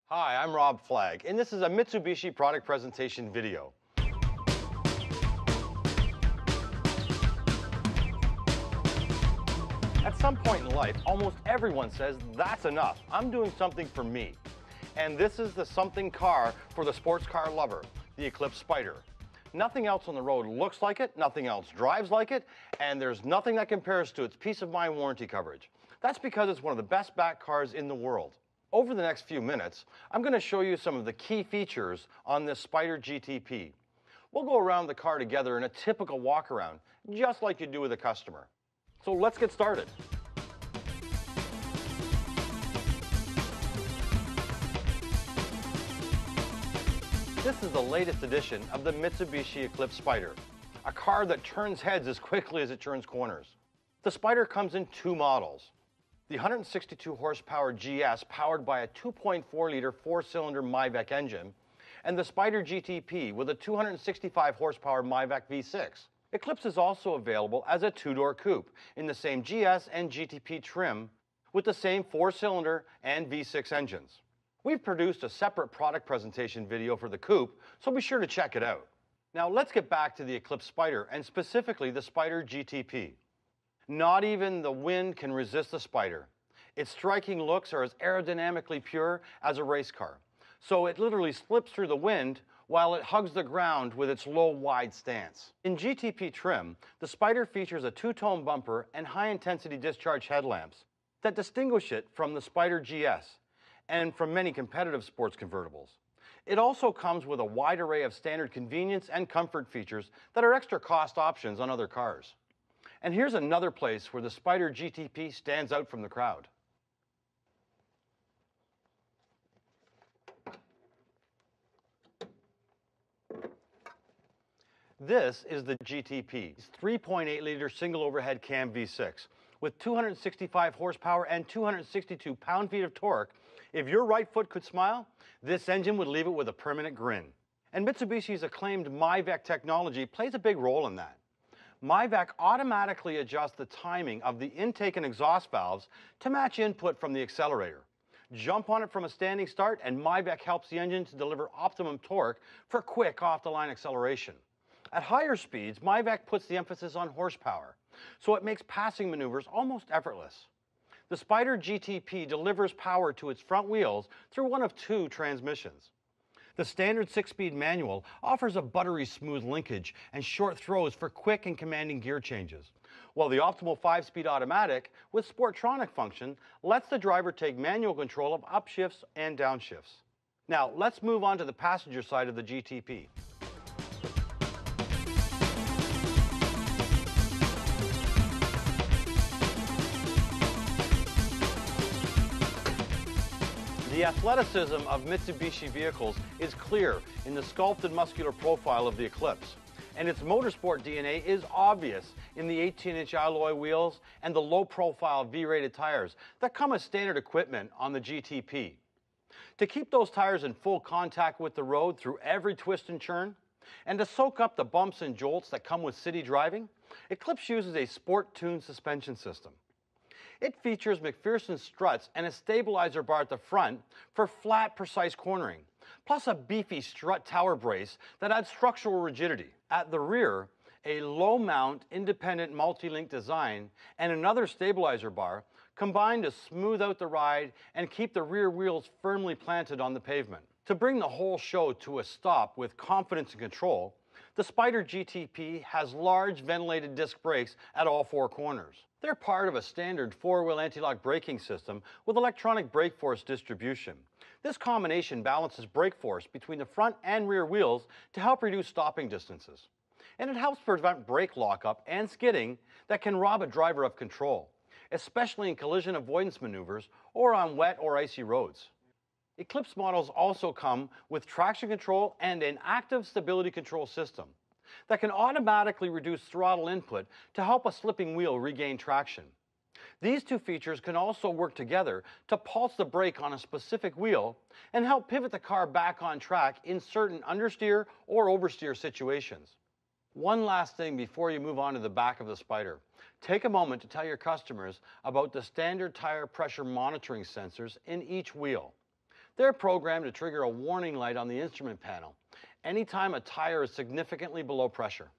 Hi, I'm Rob Flagg, and this is a Mitsubishi product presentation video. At some point in life, almost everyone says, that's enough. I'm doing something for me. And this is the something car for the sports car lover, the Eclipse Spyder. Nothing else on the road looks like it, nothing else drives like it, and there's nothing that compares to its peace of mind warranty coverage. That's because it's one of the best backed cars in the world. Over the next few minutes, I'm going to show you some of the key features on this Spyder GTP. We'll go around the car together in a typical walk around, just like you do with a customer. So let's get started. This is the latest edition of the Mitsubishi Eclipse Spyder, a car that turns heads as quickly as it turns corners. The Spyder comes in two models. The 162 horsepower GS powered by a 2.4-liter four-cylinder Myvec engine, and the Spyder GTP with a 265 horsepower Myvec V6. Eclipse is also available as a two-door coupe in the same GS and GTP trim with the same four-cylinder and V6 engines. We've produced a separate product presentation video for the coupe, so be sure to check it out. Now let's get back to the Eclipse Spyder and specifically the Spyder GTP. Not even the wind can resist the Spyder. Its striking looks are as aerodynamically pure as a race car. So it literally slips through the wind while it hugs the ground with its low, wide stance. In GTP trim, the Spyder features a two-tone bumper and high-intensity discharge headlamps that distinguish it from the Spyder GS and from many competitive sports convertibles. It also comes with a wide array of standard convenience and comfort features that are extra cost options on other cars. And here's another place where the Spyder GTP stands out from the crowd. This is the GTP. It's 3.8-liter single overhead cam V6 with 265 horsepower and 262 pound-feet of torque. If your right foot could smile, this engine would leave it with a permanent grin. And Mitsubishi's acclaimed Myvec technology plays a big role in that. Myvec automatically adjusts the timing of the intake and exhaust valves to match input from the accelerator. Jump on it from a standing start and Myvec helps the engine to deliver optimum torque for quick off-the-line acceleration. At higher speeds, Myvec puts the emphasis on horsepower, so it makes passing maneuvers almost effortless. The Spyder GTP delivers power to its front wheels through one of two transmissions. The standard 6-speed manual offers a buttery smooth linkage and short throws for quick and commanding gear changes, while the optimal 5-speed automatic with Sportronic function lets the driver take manual control of upshifts and downshifts. Now let's move on to the passenger side of the GTP. The athleticism of Mitsubishi vehicles is clear in the sculpted muscular profile of the Eclipse, and its motorsport DNA is obvious in the 18-inch alloy wheels and the low-profile V-rated tires that come as standard equipment on the GTP. To keep those tires in full contact with the road through every twist and turn, and to soak up the bumps and jolts that come with city driving, Eclipse uses a sport-tuned suspension system. It features McPherson struts and a stabilizer bar at the front for flat, precise cornering, plus a beefy strut tower brace that adds structural rigidity. At the rear, a low-mount, independent multi-link design and another stabilizer bar combine to smooth out the ride and keep the rear wheels firmly planted on the pavement. To bring the whole show to a stop with confidence and control, the Spyder GTP has large ventilated disc brakes at all four corners. They're part of a standard four-wheel anti-lock braking system with electronic brake force distribution. This combination balances brake force between the front and rear wheels to help reduce stopping distances. And it helps prevent brake lockup and skidding that can rob a driver of control, especially in collision avoidance maneuvers or on wet or icy roads. Eclipse models also come with traction control and an active stability control system that can automatically reduce throttle input to help a slipping wheel regain traction. These two features can also work together to pulse the brake on a specific wheel and help pivot the car back on track in certain understeer or oversteer situations. One last thing before you move on to the back of the Spyder. Take a moment to tell your customers about the standard tire pressure monitoring sensors in each wheel. They're programmed to trigger a warning light on the instrument panel anytime a tire is significantly below pressure.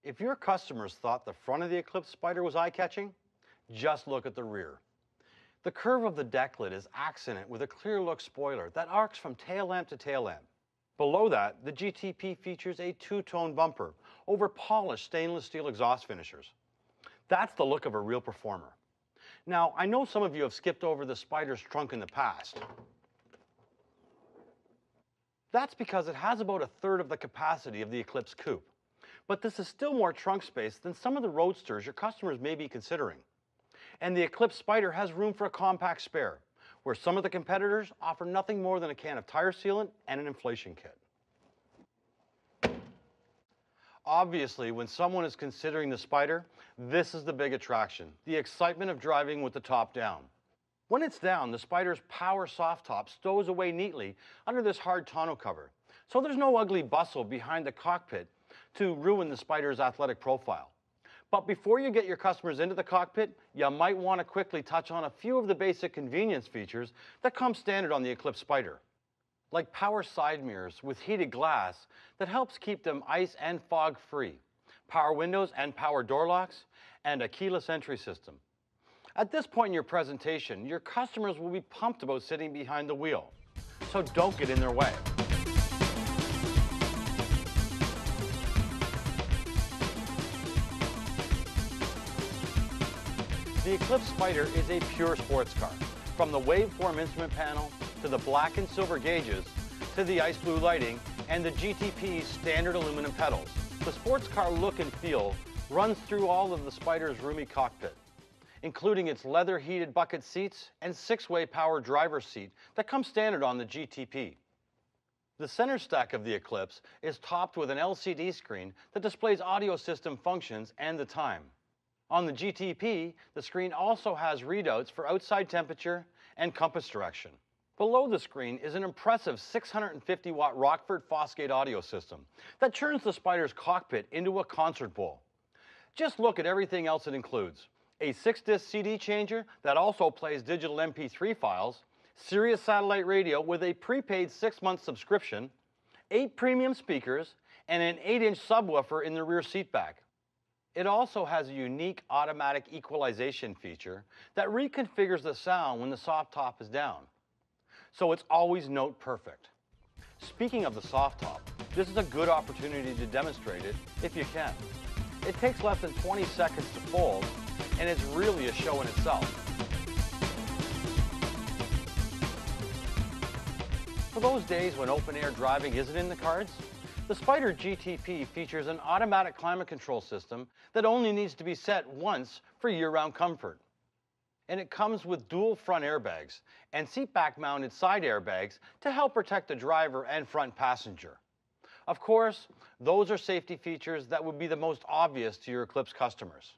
If your customers thought the front of the Eclipse Spyder was eye-catching, just look at the rear. The curve of the deck lid is accented with a clear-look spoiler that arcs from tail lamp to tail lamp. Below that, the GTP features a two-tone bumper over polished stainless steel exhaust finishers. That's the look of a real performer. Now, I know some of you have skipped over the Spyder's trunk in the past. That's because it has about a third of the capacity of the Eclipse Coupe. But this is still more trunk space than some of the roadsters your customers may be considering. And the Eclipse Spyder has room for a compact spare, where some of the competitors offer nothing more than a can of tire sealant and an inflation kit. Obviously, when someone is considering the Spyder, this is the big attraction, the excitement of driving with the top down. When it's down, the Spyder's power soft top stows away neatly under this hard tonneau cover, so there's no ugly bustle behind the cockpit to ruin the Spyder's athletic profile. But before you get your customers into the cockpit, you might want to quickly touch on a few of the basic convenience features that come standard on the Eclipse Spyder, like power side mirrors with heated glass that helps keep them ice and fog free, power windows and power door locks, and a keyless entry system. At this point in your presentation, your customers will be pumped about sitting behind the wheel, so don't get in their way. The Eclipse Spyder is a pure sports car. From the waveform instrument panel, to the black and silver gauges, to the ice blue lighting, and the GTP's standard aluminum pedals. The sports car look and feel runs through all of the Spyder's roomy cockpit, including its leather heated bucket seats and 6-way power driver's seat that come standard on the GTP. The center stack of the Eclipse is topped with an LCD screen that displays audio system functions and the time. On the GTP, the screen also has readouts for outside temperature and compass direction. Below the screen is an impressive 650-watt Rockford Fosgate audio system that turns the Spyder's cockpit into a concert bowl. Just look at everything else it includes. A 6-disc CD changer that also plays digital MP3 files, Sirius satellite radio with a prepaid 6-month subscription, 8 premium speakers, and an 8-inch subwoofer in the rear seatback. It also has a unique automatic equalization feature that reconfigures the sound when the soft top is down, so it's always note perfect. Speaking of the soft top, this is a good opportunity to demonstrate it if you can. It takes less than 20 seconds to fold, and it's really a show in itself. For those days when open-air driving isn't in the cards, the Spyder GTP features an automatic climate control system that only needs to be set once for year-round comfort. And it comes with dual front airbags and seat-back mounted side airbags to help protect the driver and front passenger. Of course, those are safety features that would be the most obvious to your Eclipse customers.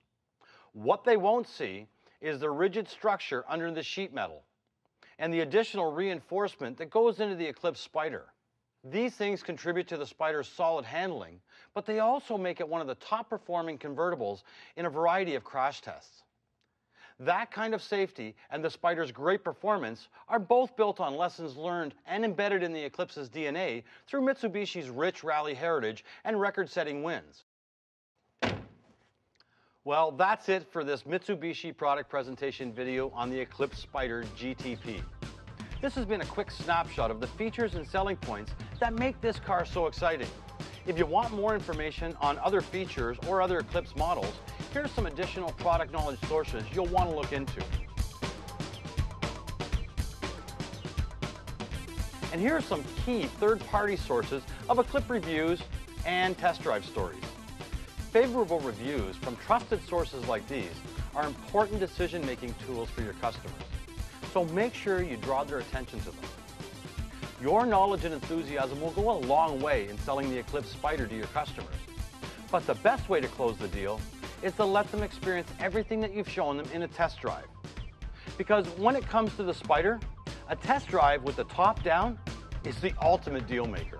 What they won't see is the rigid structure under the sheet metal and the additional reinforcement that goes into the Eclipse Spyder. These things contribute to the Spyder's solid handling, but they also make it one of the top performing convertibles in a variety of crash tests. That kind of safety and the Spyder's great performance are both built on lessons learned and embedded in the Eclipse's DNA through Mitsubishi's rich rally heritage and record-setting wins. Well, that's it for this Mitsubishi product presentation video on the Eclipse Spyder GTP. This has been a quick snapshot of the features and selling points that make this car so exciting. If you want more information on other features or other Eclipse models, here's some additional product knowledge sources you'll want to look into. And here are some key third-party sources of Eclipse reviews and test drive stories. Favorable reviews from trusted sources like these are important decision-making tools for your customers, so make sure you draw their attention to them. Your knowledge and enthusiasm will go a long way in selling the Eclipse Spyder to your customers. But the best way to close the deal is to let them experience everything that you've shown them in a test drive. Because when it comes to the Spyder, a test drive with the top down is the ultimate deal maker.